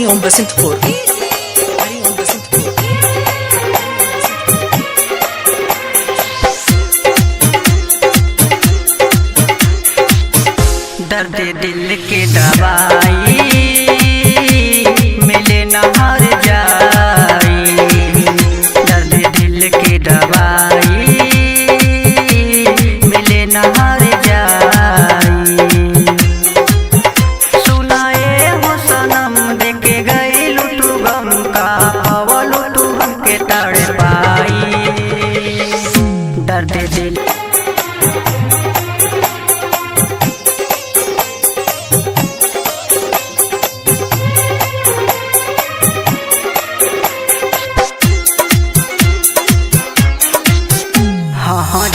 हरिओम बसंतपुर। हरिओम बसंतपुर। दर्द दिल की दवाई मिले न हर जाई, दर्द दिल की दवाई मिले न हर जाई। सुनाए हो सनम देके गई लुटू गम का अवलू तू हमके तड़ पाई। दर्द दिल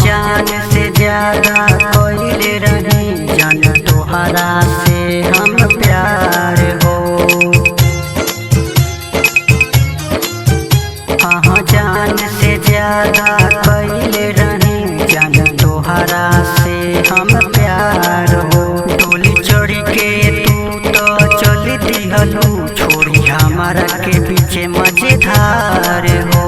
जान से ज्यादा कोई रही, जान तोहरा से हम प्यार हो। हाँ जान से ज्यादा कोई रही, जान तोहरा से हम प्यार हो। डोली चढ़ी के तू तो चली दिहलू, छोड़ी हमारा के पीछे मजेदार हो।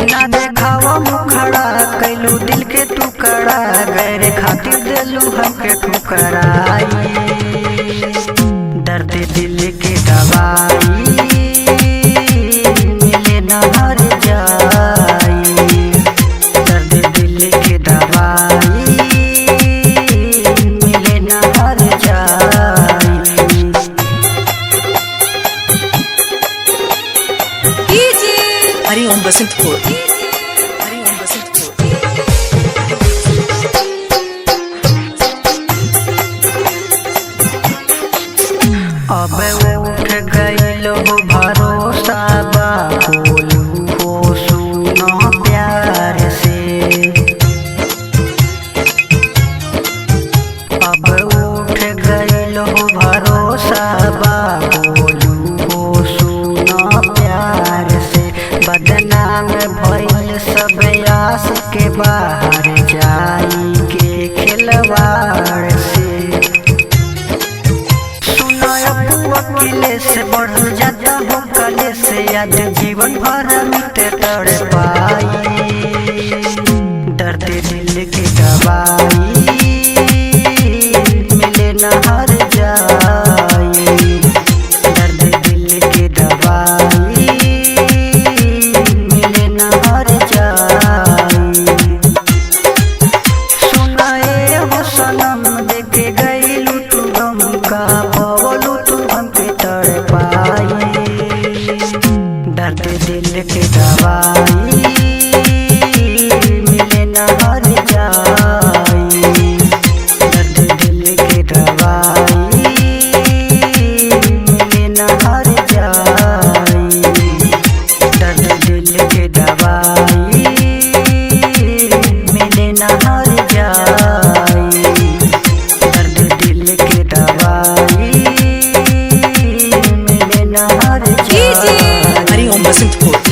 ना देखावा मुखड़ा कैलू दिल के टुकड़ा, गैर खातिर दिलू हमके ठुकराई। दर्द दिल के दवाई मिले न हर जाई, दर्द दिल के दवाई मिले न हर जाई। हरिओम बसंतपुर। अब उठ गइल हो भरोसा बा, बोलू हो सुनो प्यार से। अब उठ गइल हो भरोसा बा, बोलू हो सुनो प्यार से। बदनाम भइल सब आस के बाहर जाई के खिलवाड़ से। वकीले से बढ़ जाता हो कले से, याद जीवन भर मिटे तड़ पाई। दर्द दिल की दवाई मिले न हर जाई, दर्द दिल की दवाई मिले न हर जाई। सुनाए हो सनम देके गई लुटू गम का बवलू तू हमके तड़ पाई। दर्द दिल की दवाई मिले न हर जाई, दर्द दिल की दवाई मिले न हर जाई, दर्द दिल की दवाई मिले न हर जाई, दर्द दिल की दवाई मिले न हर जाई। हरिओम बसंतपुर।